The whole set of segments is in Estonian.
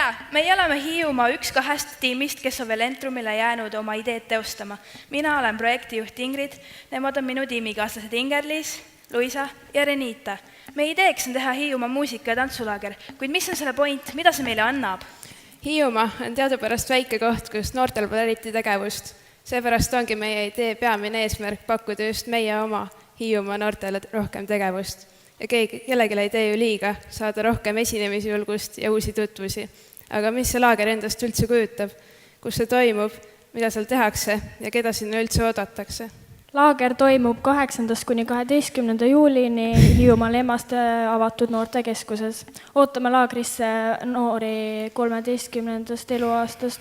tea, meie oleme Hiiumaa üks kahest tiimist, kes on veel Entrumile jäänud oma ideed teostama. Mina olen projektijuht Ingrid, nemad on minu tiimikaaslased Inger-Liis, Luisa ja Renita. Meie ideeks on teha Hiiumaa muusika- ja tantsulaager, kuid mis on selle point, mida see meile annab? Hiiumaa on teadupärast väike koht, kus noortel pole eriti tegevust. Seepärast ongi meie idee peamine eesmärk pakkuda just meie oma Hiiumaa noortele rohkem tegevust. Ja kellelegi ei tee ju liiga saada rohkem esinemisjulgust ja uusi tutvusi. Aga mis see laager endast üldse kujutab? Kus see toimub? Mida seal tehakse? Ja keda sinna üldse oodatakse? Laager toimub 8. kuni 12. juulini Hiiumaal Emmaste avatud noortekeskuses. Ootame laagrisse noori 13. eluaastast,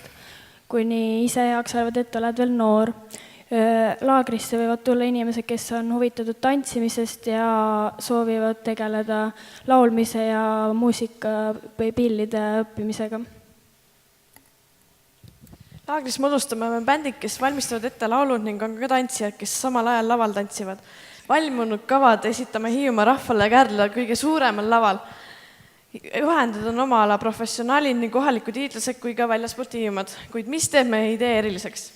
kuni ise jaksavad, et oled veel noor. Laagrisse võivad tulla inimesed, kes on huvitatud tantsimisest ja soovivad tegeleda laulmise ja muusika või pillide õppimisega. Laagris moodustame me bändid, kes valmistavad ette laulud ning on ka tantsijad, kes samal ajal laval tantsivad. Valmunud kavad esitame Hiiumaa rahvale Kärdla kõige suuremal laval. Juhendid on oma ala professionaalid nii kohalikud hiidlased kui ka väljaspoolt Hiiumaad. Kuid mis teeb meie idee eriliseks?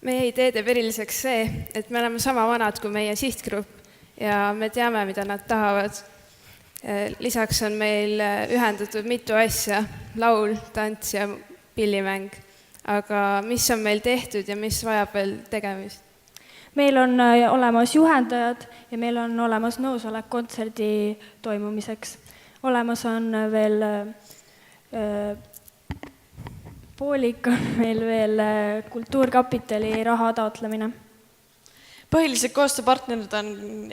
Meie idee teeb eriliseks see, et me oleme sama vanad kui meie sihtgrupp ja me teame, mida nad tahavad. Lisaks on meil ühendatud mitu asja, laul, tants ja pillimäng. Aga mis on meil tehtud ja mis vajab veel tegemist? Meil on olemas juhendajad ja meil on olemas nõusolek kontserdi toimumiseks. Olemas on veel poolik, on meil veel kultuurkapitali raha taotlemine. Põhilised koostööpartnerid on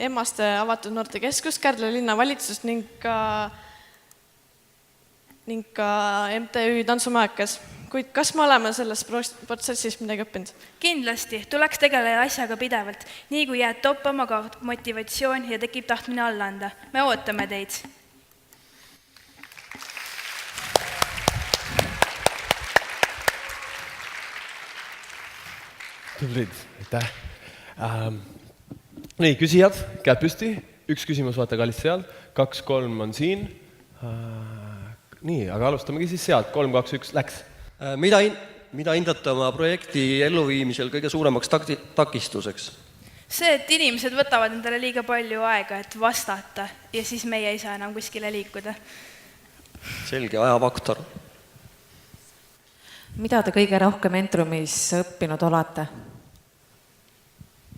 Emmaste avatud noortekeskus, Kärdla linnavalitsus ning ka MTÜ Tantsumajakas. Kuid kas me oleme selles protsessis midagi õppinud? Kindlasti, tuleks tegeleda asjaga pidevalt. Nii kui jääd toppama, kaob motivatsioon ja tekib tahtmine alla anda. Me ootame teid. Tublid, aitäh. Nii, küsijad, käed püsti. Üks küsimus vaata kallis seal, 2-3 on siin. Nii, aga alustamegi siis sealt, 3-2-1 läks. Mida hindate oma projekti elluviimisel kõige suuremaks takistuseks? See, et inimesed võtavad endale liiga palju aega, et vastata ja siis meie ei saa enam kuskile liikuda. Selge, ajafaktor. Mida te kõige rohkem Entrumis õppinud olete?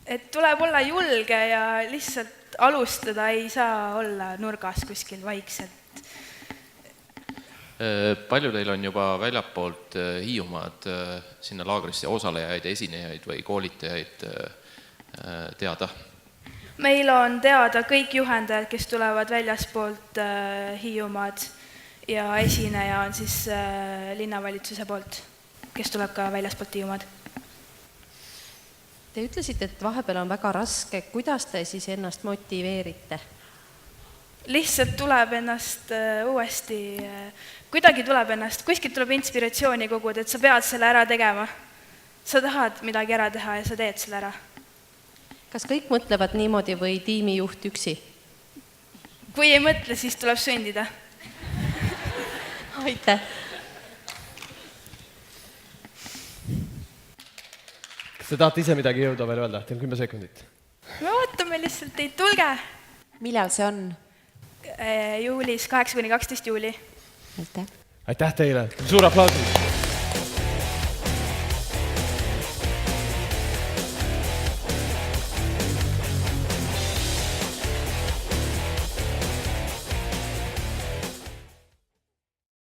Et tuleb olla julge ja lihtsalt alustada, ei saa olla nurgas kuskil vaikselt. Palju teil on juba väljapoolt Hiiumaad sinna laagrisse osalejaid, esinejaid või koolitajaid teada? Meil on teada kõik juhendajad, kes tulevad väljaspoolt Hiiumaad ja esineja on siis linnavalitsuse poolt, kes tuleb ka väljaspoolt Hiiumaad. Te ütlesite, et vahepeal on väga raske. Kuidas te siis ennast motiveerite? Lihtsalt tuleb ennast uuesti, kuidagi tuleb ennast, kuskilt tuleb inspiratsiooni koguda, et sa pead selle ära tegema. Sa tahad midagi ära teha ja sa teed selle ära. Kas kõik mõtlevad niimoodi või tiimijuht üksi? Kui ei mõtle, siis tuleb sundida. Aitäh! Kas te tahate ise midagi jõuda veel öelda? Teil 10 sekundit. Me ootame lihtsalt teid, tulge! Millal see on? Juulis, 8-12 juuli. Aitäh! Aitäh teile! Suur aplausi!